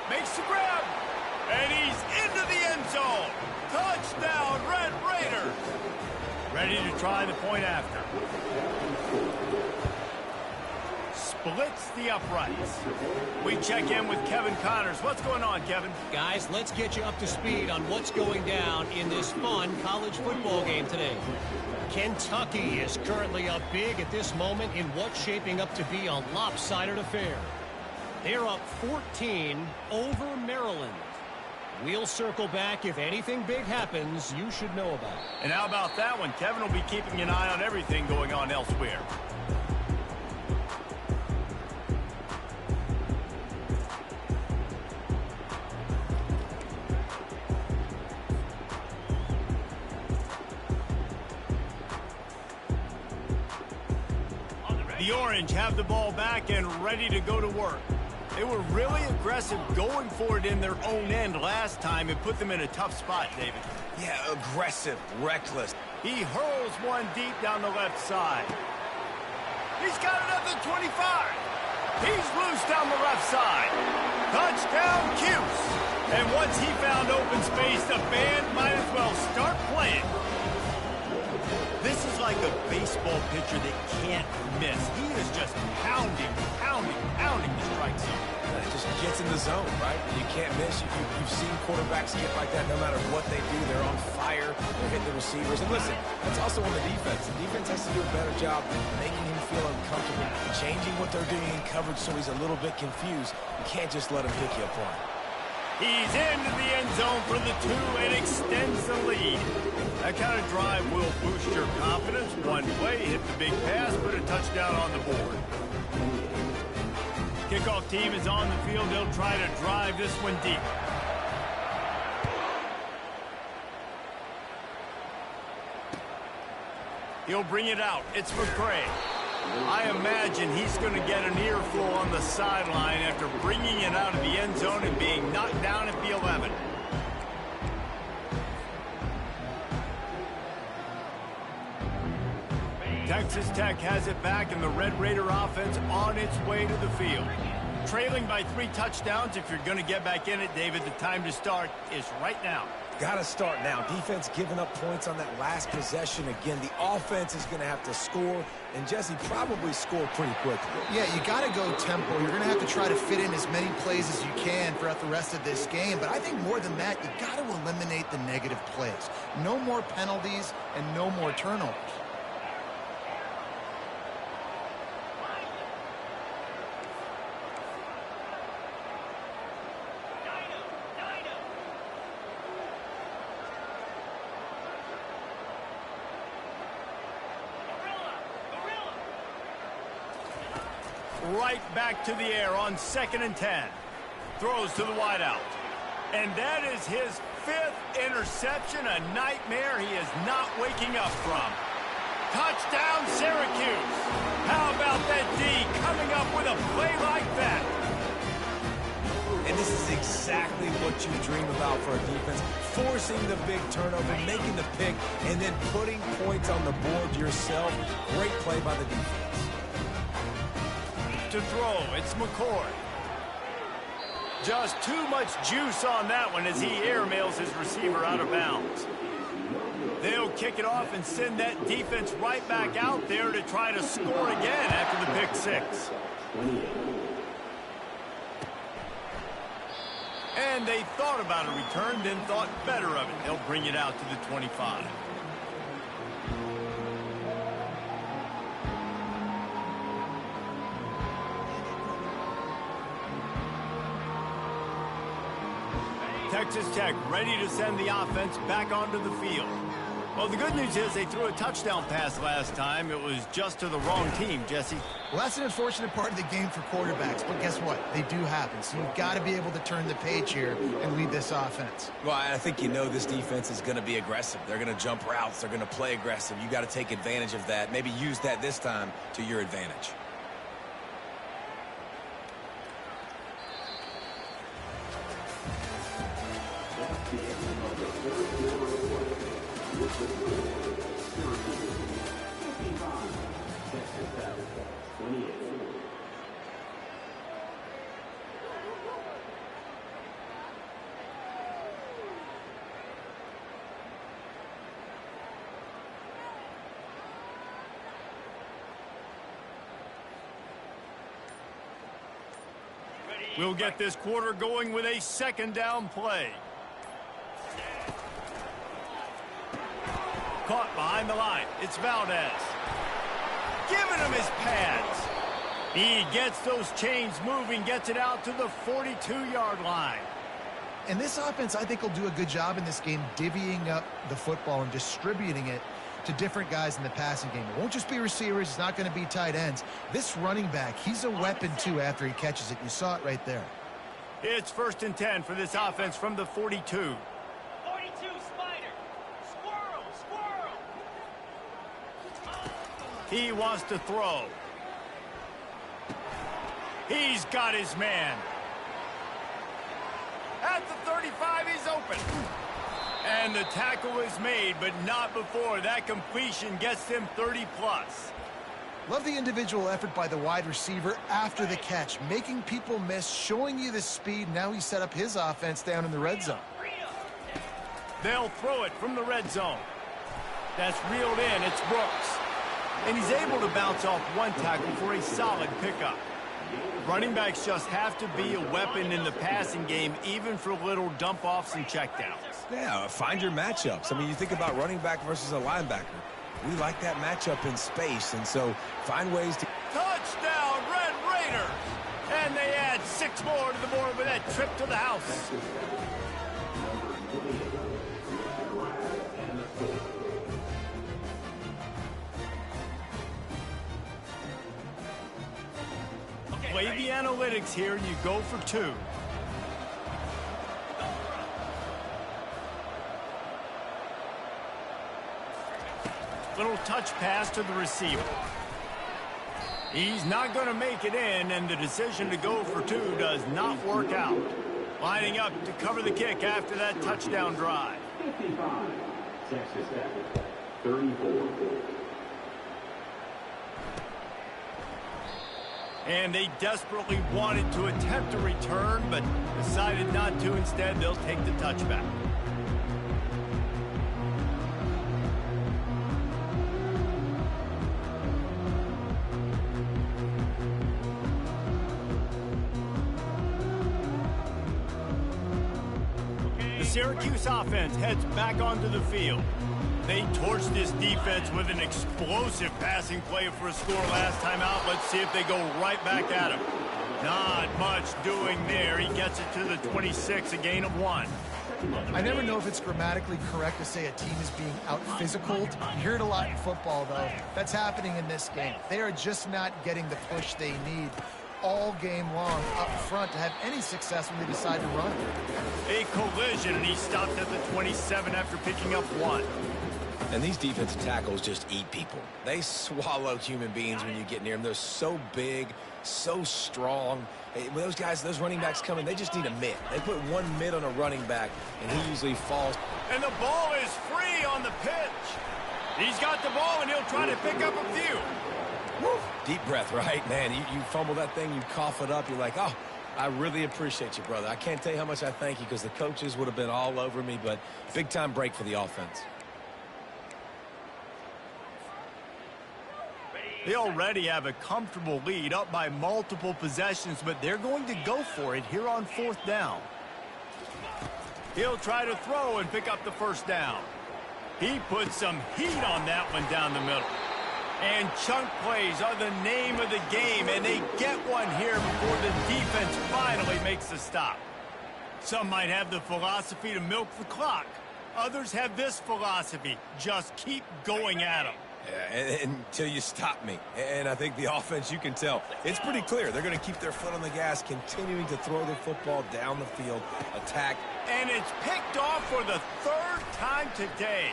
Makes the grab. And he's into the end zone. Touchdown, Red Raiders. Ready to try the point after. Splits the uprights. We check in with Kevin Connors. What's going on, Kevin? Guys, let's get you up to speed on what's going down in this fun college football game today. Kentucky is currently up big at this moment in what's shaping up to be a lopsided affair. They're up 14 over Maryland. We'll circle back if anything big happens you should know about. And how about that one? Kevin will be keeping an eye on everything going on elsewhere. The Orange have the ball back and ready to go to work. They were really aggressive going for it in their own end last time and put them in a tough spot, David. Yeah, aggressive, reckless. He hurls one deep down the left side. He's got it at the 25. He's loose down the left side. Touchdown, Cuse. And once he found open space, the band might as well start playing. This is like a baseball pitcher that can't miss. He is just pounding the strike zone. It just gets in the zone, right? You can't miss. You've seen quarterbacks get like that no matter what they do. They're on fire. They're hitting the receivers. And listen, that's also on the defense. The defense has to do a better job making him feel uncomfortable, changing what they're doing in coverage so he's a little bit confused. You can't just let him pick you apart. He's into the end zone for the 2 and extends the lead. That kind of drive will boost your confidence. One play, hit the big pass, put a touchdown on the board. Kickoff team is on the field. They'll try to drive this one deep. He'll bring it out. It's McCray. I imagine he's going to get an earful on the sideline after bringing it out of the end zone and being knocked down at the 11. Texas Tech has it back, and the Red Raider offense on its way to the field. Trailing by 3 touchdowns. If you're going to get back in it, David, the time to start is right now. Got to start now. Defense giving up points on that last possession. Again, the offense is going to have to score, and Jesse probably score pretty quickly. Yeah, you got to go tempo. You're going to have to try to fit in as many plays as you can throughout the rest of this game. But I think more than that, you got to eliminate the negative plays. No more penalties and no more turnovers. Right back to the air on 2nd and 10. Throws to the wideout. And that is his 5th interception, a nightmare he is not waking up from. Touchdown, Syracuse. How about that D coming up with a play like that? And this is exactly what you dream about for a defense. Forcing the big turnover, making the pick, and then putting points on the board yourself. Great play by the defense. To throw, it's McCoy. Just too much juice on that one as he airmails his receiver out of bounds. They'll kick it off and send that defense right back out there to try to score again after the pick 6. And they thought about a return, then thought better of it. They'll bring it out to the 25. Texas Tech ready to send the offense back onto the field. Well, the good news is they threw a touchdown pass last time. It was just to the wrong team, Jesse. Well, that's an unfortunate part of the game for quarterbacks, but guess what? They do happen. So you've got to be able to turn the page here and lead this offense. Well, I think you know this defense is going to be aggressive. They're going to jump routes. They're going to play aggressive. You got to take advantage of that. Maybe use that this time to your advantage. We'll get this quarter going with a 2nd down play. Caught behind the line. It's Valdez. Giving him his pads. He gets those chains moving, gets it out to the 42-yard line. And this offense, I think, will do a good job in this game divvying up the football and distributing it to different guys in the passing game. It won't just be receivers. It's not going to be tight ends. This running back, he's a weapon, too, after he catches it. You saw it right there. It's 1st and 10 for this offense from the 42. 42, Spider. Squirrel, squirrel. He wants to throw. He's got his man. At the 35, he's open. And the tackle is made, but not before. That completion gets them 30-plus. Love the individual effort by the wide receiver after the catch, making people miss, showing you the speed. Now he set up his offense down in the red zone. They'll throw it from the red zone. That's reeled in. It's Brooks. And he's able to bounce off one tackle for a solid pickup. Running backs just have to be a weapon in the passing game, even for little dump-offs and checkdowns. Yeah, find your matchups. I mean, you think about running back versus a linebacker. We like that matchup in space, and so find ways to... Touchdown, Red Raiders! And they add 6 much more to the board with that trip to the house. Play the analytics here, and you go for 2. Little touch pass to the receiver. He's not going to make it in, and the decision to go for 2 does not work out. Lining up to cover the kick after that touchdown drive. 55. Texas Tech. 34. And they desperately wanted to attempt a return, but decided not to. Instead, they'll take the touchback. The Syracuse offense heads back onto the field. They torched this defense with an explosive passing play for a score last time out. Let's see if they go right back at him. Not much doing there. He gets it to the 26, a gain of 1. I never know if it's grammatically correct to say a team is being out-physicaled. You hear it a lot in football, though. That's happening in this game. They are just not getting the push they need all game long up front to have any success when they decide to run. A collision, and he stopped at the 27 after picking up 1. And these defensive tackles just eat people. They swallow human beings when you get near them. They're so big, so strong. When those guys, those running backs come in, they just need a mitt. They put 1 mitt on a running back, and he usually falls. And the ball is free on the pitch. He's got the ball, and he'll try to pick up a few. Woo. Deep breath, right? Man, you fumble that thing, you cough it up, you're like, oh, I really appreciate you, brother. I can't tell you how much I thank you because the coaches would have been all over me, but big-time break for the offense. They already have a comfortable lead, up by multiple possessions, but they're going to go for it here on 4th down. He'll try to throw and pick up the 1st down. He put some heat on that one down the middle. And chunk plays are the name of the game, and they get one here before the defense finally makes the stop. Some might have the philosophy to milk the clock. Others have this philosophy: just keep going at them. Yeah, until you stop me. And I think the offense, you can tell, it's pretty clear. They're going to keep their foot on the gas, continuing to throw the football down the field, attack. And it's picked off for the 3rd time today.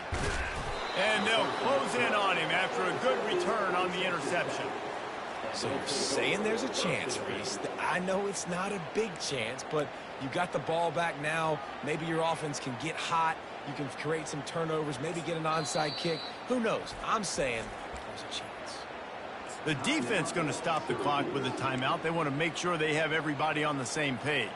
And they'll close in on him after a good return on the interception. So you're saying there's a chance, Reese. I know it's not a big chance, but you got the ball back now. Maybe your offense can get hot. You can create some turnovers, maybe get an onside kick. Who knows? I'm saying there's a chance. The defense going to stop the clock with a timeout. They want to make sure they have everybody on the same page.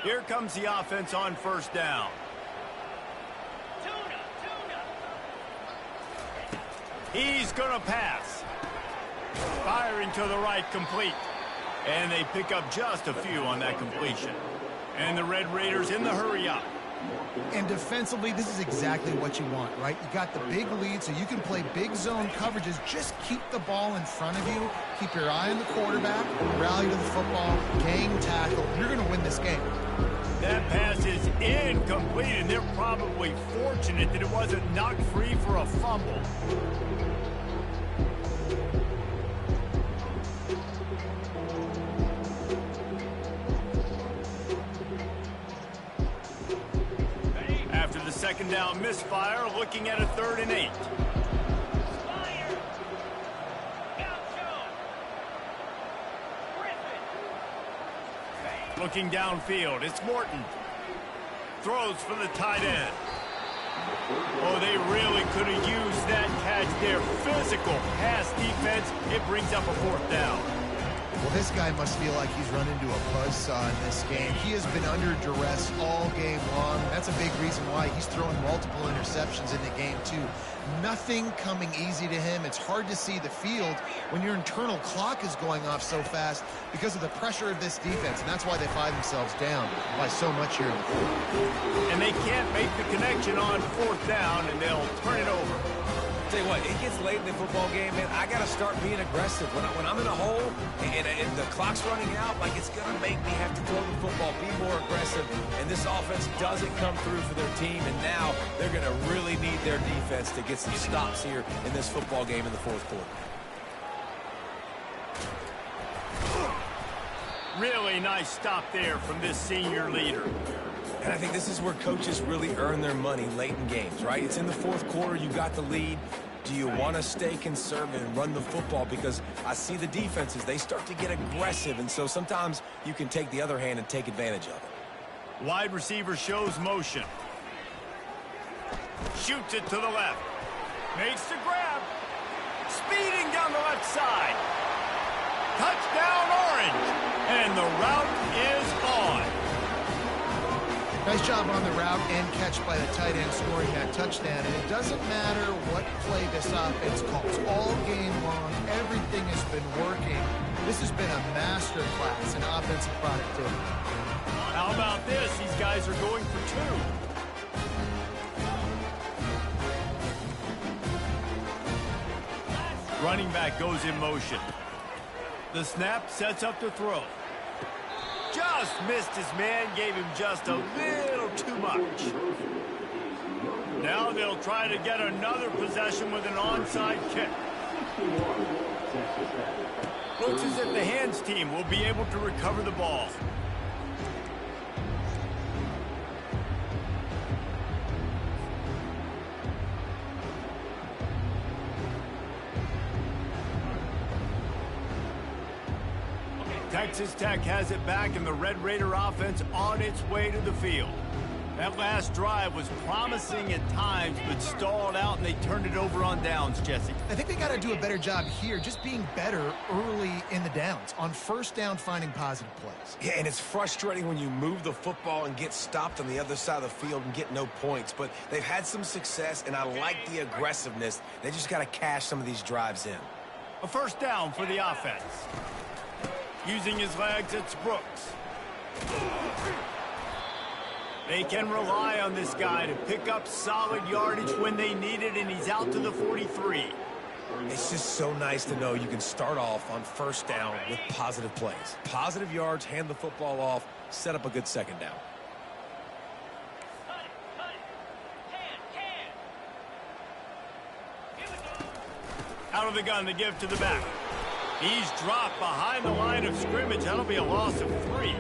Here comes the offense on 1st down. He's going to pass. Firing to the right, complete. And they pick up just a few on that completion. And the Red Raiders in the hurry up. And defensively, this is exactly what you want, right? You got the big lead, so you can play big zone coverages. Just keep the ball in front of you. Keep your eye on the quarterback. Rally to the football. Gang tackle. You're going to win this game. That pass is incomplete, and they're probably fortunate that it wasn't knocked free for a fumble. After the 2nd down misfire, looking at a 3rd and 8. Looking downfield, it's Morton. Throws for the tight end. Oh, they really could have used that catch there. Physical pass defense. It brings up a 4th down. Well, this guy must feel like he's run into a buzzsaw in this game. He has been under duress all game long. That's a big reason why he's throwing multiple interceptions in the game, too. Nothing coming easy to him. It's hard to see the field when your internal clock is going off so fast because of the pressure of this defense, and that's why they find themselves down by so much here in the fourth. And they can't make the connection on 4th down, and they'll turn it over. Tell you you what, it gets late in the football game, man. I got to start being aggressive. When I'm in a hole and the clock's running out, like, it's going to make me have to throw the football, be more aggressive. And this offense doesn't come through for their team, and now they're going to really need their defense to get some stops here in this football game in the fourth quarter. Really nice stop there from this senior leader. And I think this is where coaches really earn their money late in games, right? It's in the fourth quarter. You got the lead. Do you want to stay conservative and run the football? Because I see the defenses, they start to get aggressive, and so sometimes you can take the other hand and take advantage of it. Wide receiver shows motion. Shoots it to the left. Makes the grab. Speeding down the left side. Touchdown, Orange. And the route is on. Nice job on the route and catch by the tight end scoring that touchdown. And it doesn't matter what play this offense calls. All game long, everything has been working. This has been a master class in offensive productivity. How about this? These guys are going for two. Running back goes in motion. The snap sets up to throw. Just missed his man, gave him just a little too much. Now they'll try to get another possession with an onside kick. Looks as if the hands team will be able to recover the ball. Texas Tech has it back, and the Red Raider offense on its way to the field. That last drive was promising at times, but stalled out, and they turned it over on downs, Jesse. I think they got to do a better job here, just being better early in the downs. On first down, finding positive plays. Yeah, and it's frustrating when you move the football and get stopped on the other side of the field and get no points. But they've had some success, and I like the aggressiveness. They just got to cash some of these drives in. A first down for the offense. Using his legs, it's Brooks. They can rely on this guy to pick up solid yardage when they need it, and he's out to the 43. It's just so nice to know you can start off on first down with positive plays. Positive yards, hand the football off, set up a good second down. Out of the gun, the give to the back. He's dropped behind the line of scrimmage. That'll be a loss of 3.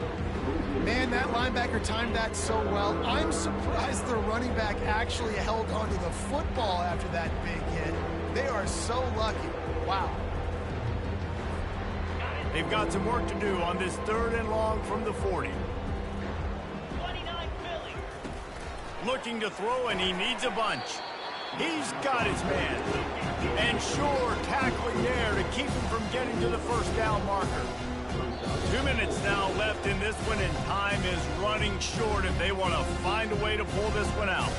Man, that linebacker timed that so well. I'm surprised the running back actually held onto the football after that big hit. They are so lucky. Wow. They've got some work to do on this 3rd and long from the 40. 29 Philly. Looking to throw, and he needs a bunch. He's got his man. And sure, tackling there to keep him from getting to the first down marker. 2 minutes now left in this one, and time is running short if they want to find a way to pull this one out.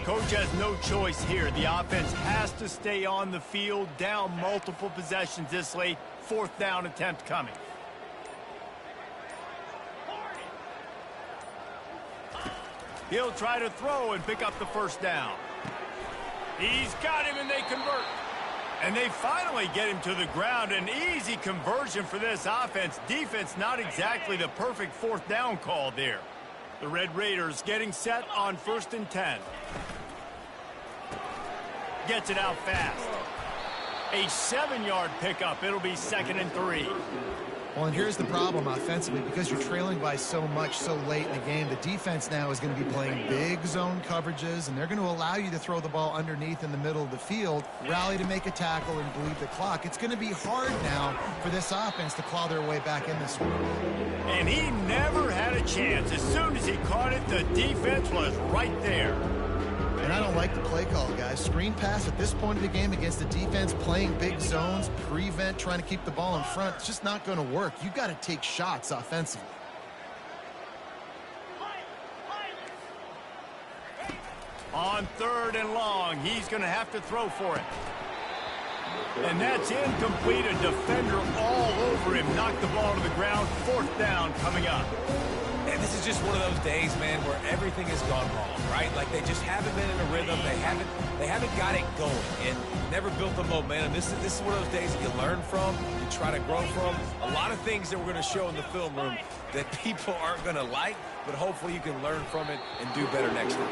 Coach has no choice here. The offense has to stay on the field, down multiple possessions this late. 4th down attempt coming. He'll try to throw and pick up the first down. He's got him, and they convert. And they finally get him to the ground. An easy conversion for this offense. Defense not exactly the perfect 4th down call there. The Red Raiders getting set on 1st and 10. Gets it out fast. A 7-yard pickup. It'll be 2nd and 3. Well, and here's the problem offensively. Because you're trailing by so much so late in the game, the defense now is going to be playing big zone coverages, and they're going to allow you to throw the ball underneath in the middle of the field, rally to make a tackle, and bleed the clock. It's going to be hard now for this offense to claw their way back in this one. And he never had a chance. As soon as he caught it, the defense was right there. And I don't like the play call, guys. Screen pass at this point of the game against a defense playing big zones, prevent, trying to keep the ball in front. It's just not going to work. You've got to take shots offensively. On 3rd and long, he's going to have to throw for it. And that's incomplete. A defender all over him. Knocked the ball to the ground. 4th down coming up. And this is just one of those days, man, where everything has gone wrong, right? Like they just haven't been in a rhythm. They haven't got it going and never built the momentum. This is one of those days that you learn from, you try to grow from. A lot of things that we're going to show in the film room that people aren't going to like, but hopefully you can learn from it and do better next time.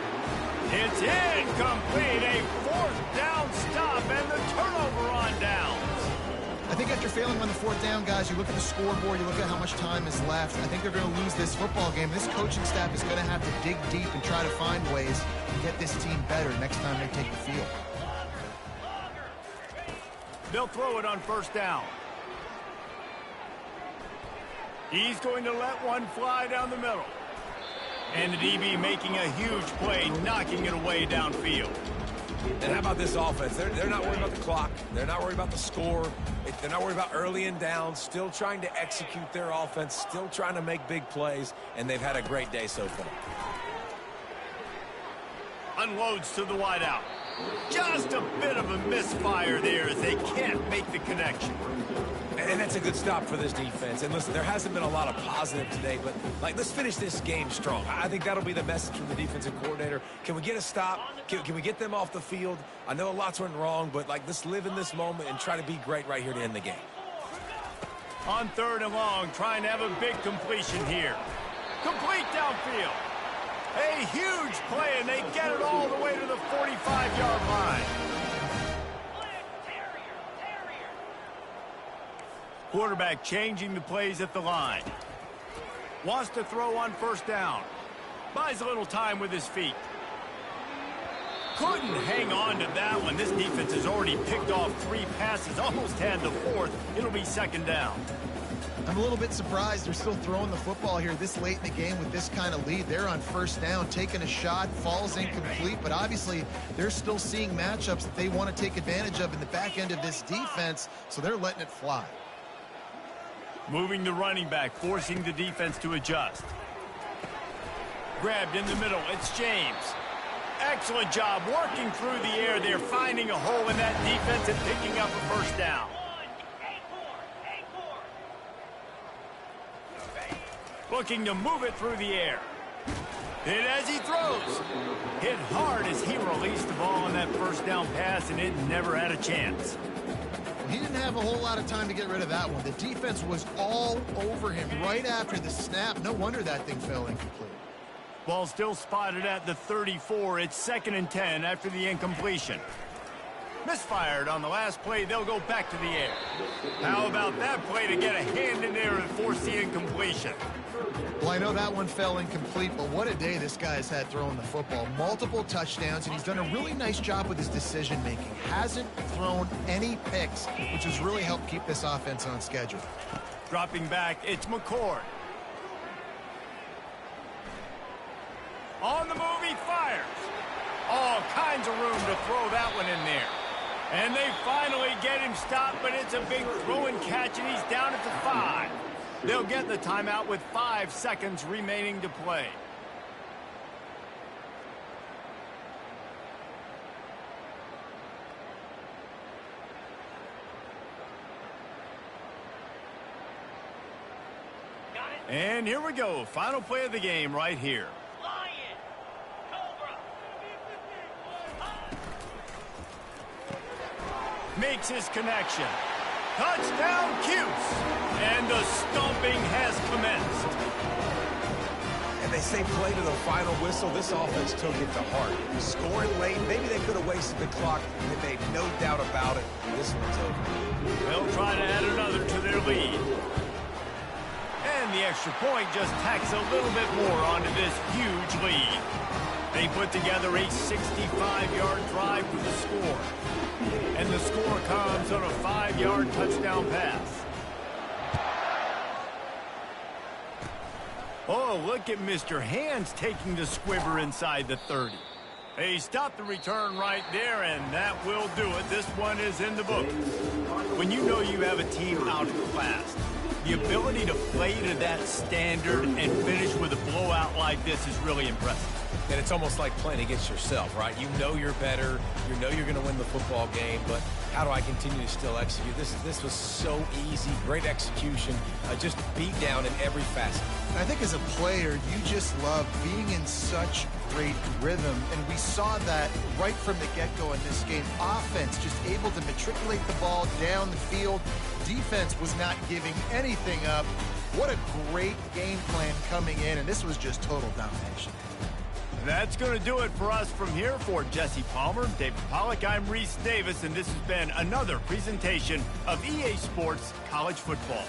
It's incomplete. A 4th down stop and the turnover on downs. I think after failing on the 4th down, guys, you look at the scoreboard, you look at how much time is left. I think they're going to lose this football game. This coaching staff is going to have to dig deep and try to find ways to get this team better next time they take the field. They'll throw it on 1st down. He's going to let one fly down the middle. And the DB making a huge play, knocking it away downfield. And how about this offense? They're not worried about the clock. They're not worried about the score. They're not worried about early and down. Still trying to execute their offense. Still trying to make big plays. And they've had a great day so far. Unloads to the wideout. Just a bit of a misfire there as they can't make the connection. And that's a good stop for this defense. And listen, there hasn't been a lot of positive today, but let's finish this game strong. I think that'll be the message from the defensive coordinator. Can we get a stop? Can we get them off the field? I know a lot's went wrong, but let's live in this moment and try to be great right here to end the game. On 3rd and long, trying to have a big completion here. Complete downfield. A huge play, and they get it all the way to the 45-yard line. Quarterback changing the plays at the line. Wants to throw on 1st down. Buys a little time with his feet. Couldn't hang on to that one. This defense has already picked off 3 passes, almost had the 4th. It'll be 2nd down. I'm a little bit surprised they're still throwing the football here this late in the game with this kind of lead. They're on 1st down, taking a shot, falls incomplete, but obviously they're still seeing matchups that they want to take advantage of in the back end of this defense, so they're letting it fly. Moving the running back, forcing the defense to adjust. Grabbed in the middle, it's James. Excellent job working through the air there, finding a hole in that defense and picking up a 1st down. Looking to move it through the air. Hit as he throws. Hit hard as he released the ball on that 1st down pass, and it never had a chance. He didn't have a whole lot of time to get rid of that one. The defense was all over him right after the snap. No wonder that thing fell incomplete. Ball still spotted at the 34. It's 2nd and 10 after the incompletion. Misfired on the last play. They'll go back to the air. How about that play to get a hand in there and force the incompletion? Well, I know that one fell incomplete, but what a day this guy has had throwing the football. Multiple touchdowns, and he's done a really nice job with his decision-making. Hasn't thrown any picks, which has really helped keep this offense on schedule. Dropping back, it's McCord. On the move, he fires. All kinds of room to throw that one in there. And they finally get him stopped, but it's a big throw and catch, and he's down at the 5. They'll get the timeout with 5 seconds remaining to play. And here we go. Final play of the game right here. Makes his connection. Touchdown, Cuse. And the stomping has commenced. And they say play to the final whistle. This offense took it to heart. Scoring late, maybe they could have wasted the clock. They made no doubt about it. This one's over. They'll try to add another to their lead. And the extra point just tacks a little bit more onto this huge lead. They put together a 65-yard drive for the score. And the score comes on a 5-yard touchdown pass. Oh, look at Mr. Hands taking the squibber inside the 30. He stopped the return right there, and that will do it. This one is in the books. When you know you have a team outclassed, the ability to play to that standard and finish with a blowout like this is really impressive. And it's almost like playing against yourself, right? You know you're better. You know you're going to win the football game, but how do I continue to still execute? This was so easy. Great execution. Just beat down in every facet. I think as a player, you just love being in such great rhythm, and we saw that right from the get-go in this game. Offense just able to matriculate the ball down the field. Defense was not giving anything up. What a great game plan coming in, and this was just total domination. That's going to do it for us from here. For Jesse Palmer, David Pollack, I'm Reese Davis, and this has been another presentation of EA Sports College Football.